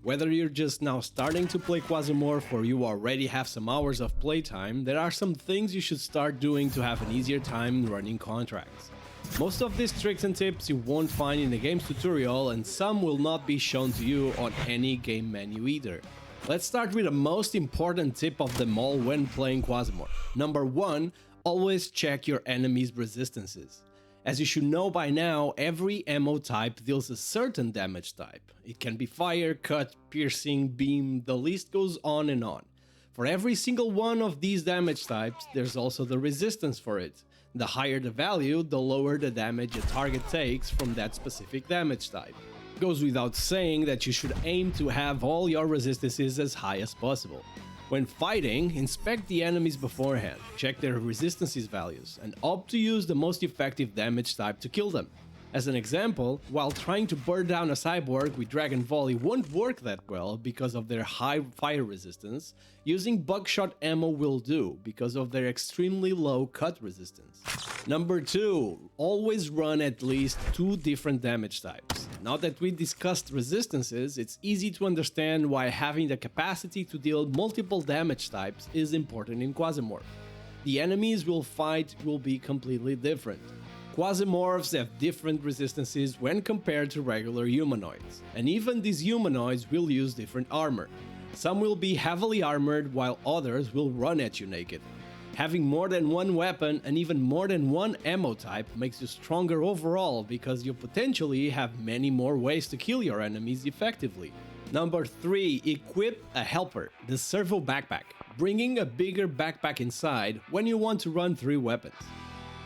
Whether you're just now starting to play Quasimorph or you already have some hours of playtime, there are some things you should start doing to have an easier time running contracts. Most of these tricks and tips you won't find in the game's tutorial, and some will not be shown to you on any game menu either. Let's start with the most important tip of them all when playing Quasimorph. Number 1, always check your enemy's resistances. As you should know by now, every ammo type deals a certain damage type. It can be fire, cut, piercing, beam, the list goes on and on. For every single one of these damage types, there's also the resistance for it. The higher the value, the lower the damage a target takes from that specific damage type. Goes without saying that you should aim to have all your resistances as high as possible. When fighting, inspect the enemies beforehand, check their resistances values, and opt to use the most effective damage type to kill them. As an example, while trying to burn down a cyborg with Dragon Volley won't work that well because of their high fire resistance, using buckshot ammo will do because of their extremely low cut resistance. Number 2, always run at least 2 different damage types. Now that we discussed resistances, it's easy to understand why having the capacity to deal multiple damage types is important in Quasimorph. The enemies we'll fight will be completely different. Quasimorphs have different resistances when compared to regular humanoids, and even these humanoids will use different armor. Some will be heavily armored while others will run at you naked. Having more than one weapon and even more than one ammo type makes you stronger overall because you potentially have many more ways to kill your enemies effectively. Number 3, equip a helper, the Servo Backpack, bringing a bigger backpack inside when you want to run 3 weapons.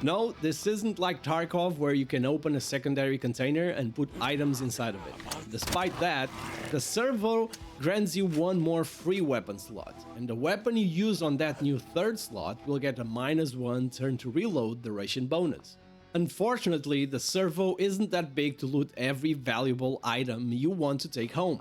No, this isn't like Tarkov where you can open a secondary container and put items inside of it. Despite that, the Servo grants you one more free weapon slot, and the weapon you use on that new 3rd slot will get a -1 turn to reload duration bonus. Unfortunately, the Servo isn't that big to loot every valuable item you want to take home.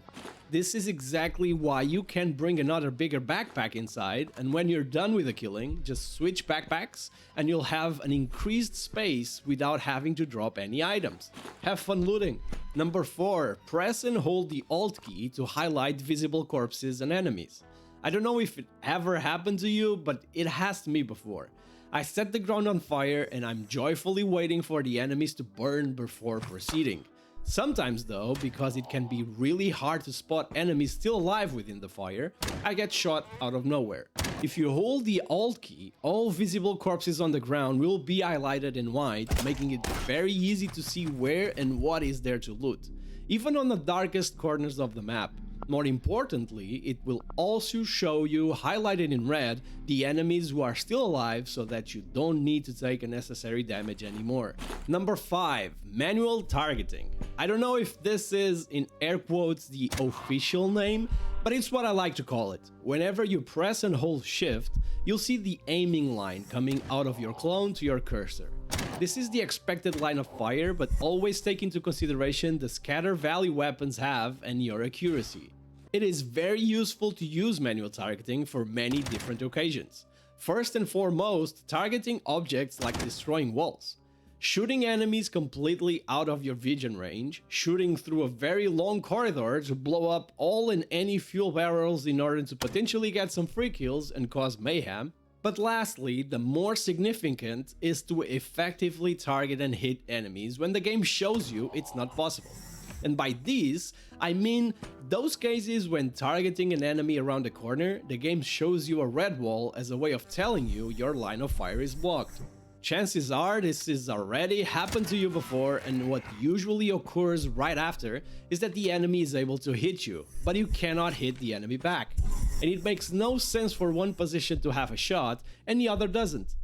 This is exactly why you can bring another bigger backpack inside, and when you're done with the killing, just switch backpacks and you'll have an increased space without having to drop any items. Have fun looting! Number 4, press and hold the Alt key to highlight visible corpses and enemies. I don't know if it ever happened to you, but it has to me before. I set the ground on fire and I'm joyfully waiting for the enemies to burn before proceeding. Sometimes though, because it can be really hard to spot enemies still alive within the fire, I get shot out of nowhere. If you hold the Alt key, all visible corpses on the ground will be highlighted in white, making it very easy to see where and what is there to loot, even on the darkest corners of the map. More importantly, it will also show you, highlighted in red, the enemies who are still alive so that you don't need to take unnecessary damage anymore. Number 5, manual targeting. I don't know if this is, in air quotes, the official name, but it's what I like to call it. Whenever you press and hold shift, you'll see the aiming line coming out of your clone to your cursor. This is the expected line of fire, but always take into consideration the scatter value weapons have and your accuracy. It is very useful to use manual targeting for many different occasions. First and foremost, targeting objects like destroying walls. Shooting enemies completely out of your vision range, shooting through a very long corridor to blow up all and any fuel barrels in order to potentially get some free kills and cause mayhem. But lastly, the more significant is to effectively target and hit enemies when the game shows you it's not possible. And by these, I mean those cases when targeting an enemy around the corner, the game shows you a red wall as a way of telling you your line of fire is blocked. Chances are this has already happened to you before, and what usually occurs right after is that the enemy is able to hit you, but you cannot hit the enemy back. And it makes no sense for one position to have a shot and the other doesn't.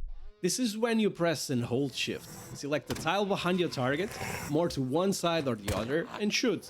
This is when you press and hold shift, select the tile behind your target, more to one side or the other, and shoot.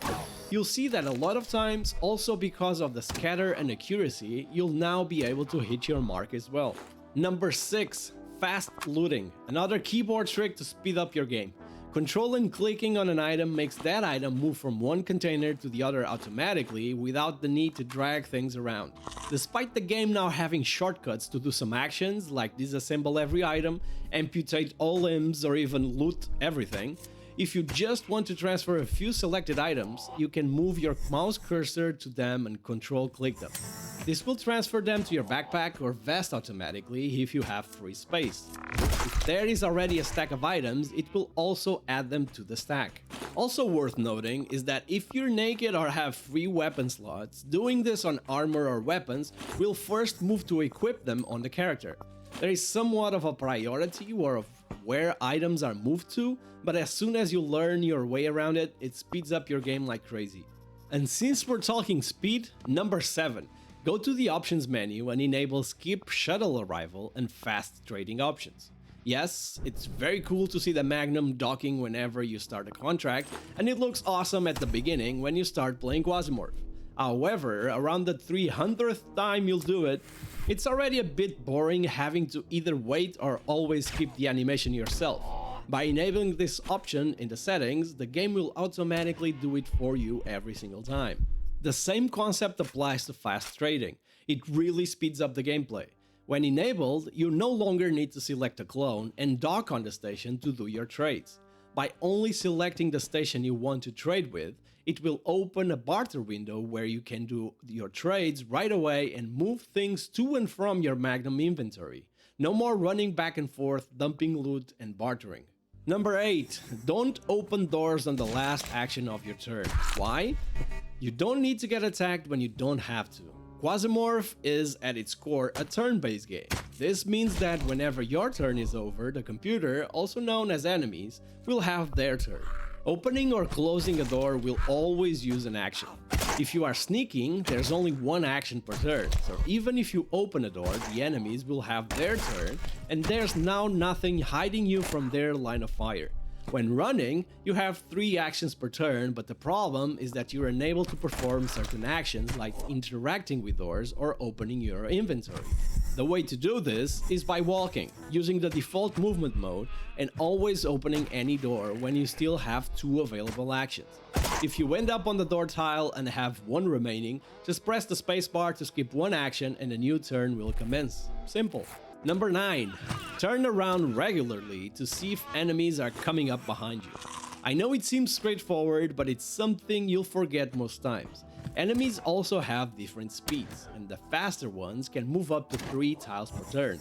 You'll see that a lot of times, also because of the scatter and accuracy, you'll now be able to hit your mark as well. Number 6. Fast looting, another keyboard trick to speed up your game. Control and clicking on an item makes that item move from one container to the other automatically without the need to drag things around. Despite the game now having shortcuts to do some actions like disassemble every item, amputate all limbs or even loot everything, If you just want to transfer a few selected items, you can move your mouse cursor to them and Ctrl click them. This will transfer them to your backpack or vest automatically if you have free space. If there is already a stack of items, it will also add them to the stack. Also worth noting is that if you're naked or have free weapon slots, doing this on armor or weapons will first move to equip them on the character. There is somewhat of a priority or of where items are moved to, but as soon as you learn your way around it, it speeds up your game like crazy. And since we're talking speed, number 7. Go to the options menu and enable skip shuttle arrival and fast trading options. Yes, it's very cool to see the Magnum docking whenever you start a contract, and it looks awesome at the beginning when you start playing Quasimorph. However, around the 300th time you'll do it, it's already a bit boring having to either wait or always skip the animation yourself. By enabling this option in the settings, the game will automatically do it for you every single time. The same concept applies to fast trading. It really speeds up the gameplay. When enabled, you no longer need to select a clone and dock on the station to do your trades. By only selecting the station you want to trade with, it will open a barter window where you can do your trades right away and move things to and from your Magnum inventory. No more running back and forth, dumping loot and bartering. Number 8. Don't open doors on the last action of your turn. Why? You don't need to get attacked when you don't have to. Quasimorph is, at its core, a turn-based game. This means that whenever your turn is over, the computer, also known as enemies, will have their turn. Opening or closing a door will always use an action. If you are sneaking, there's only one action per turn, so even if you open a door, the enemies will have their turn, and there's now nothing hiding you from their line of fire. When running, you have 3 actions per turn, but the problem is that you're unable to perform certain actions like interacting with doors or opening your inventory. The way to do this is by walking, using the default movement mode and always opening any door when you still have 2 available actions. If you end up on the door tile and have 1 remaining, just press the spacebar to skip 1 action and a new turn will commence. Simple. Number 9. Turn around regularly to see if enemies are coming up behind you. I know it seems straightforward, but it's something you'll forget most times. Enemies also have different speeds, and the faster ones can move up to 3 tiles per turn.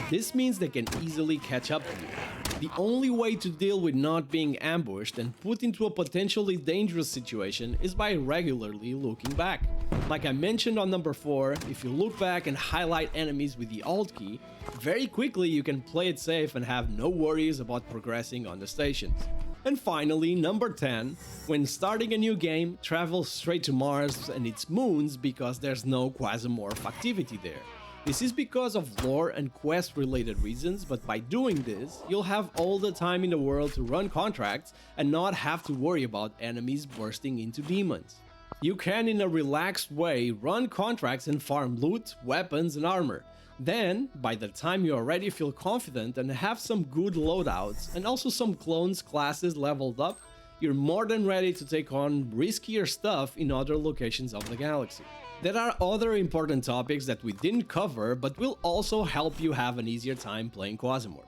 This means they can easily catch up to you. The only way to deal with not being ambushed and put into a potentially dangerous situation is by regularly looking back. Like I mentioned on number 4, if you look back and highlight enemies with the Alt key, very quickly you can play it safe and have no worries about progressing on the stations. And finally, number 10, when starting a new game, travel straight to Mars and its moons because there's no Quasimorph activity there. This is because of lore and quest related reasons, but by doing this, you'll have all the time in the world to run contracts and not have to worry about enemies bursting into demons. You can, in a relaxed way, run contracts and farm loot, weapons and armor. Then, by the time you already feel confident and have some good loadouts and also some clones classes leveled up, you're more than ready to take on riskier stuff in other locations of the galaxy. There are other important topics that we didn't cover but will also help you have an easier time playing Quasimorph.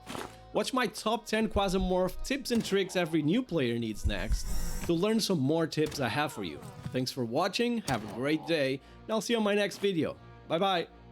Watch my top 10 Quasimorph tips and tricks every new player needs next to learn some more tips I have for you. Thanks for watching, have a great day, and I'll see you on my next video. Bye bye!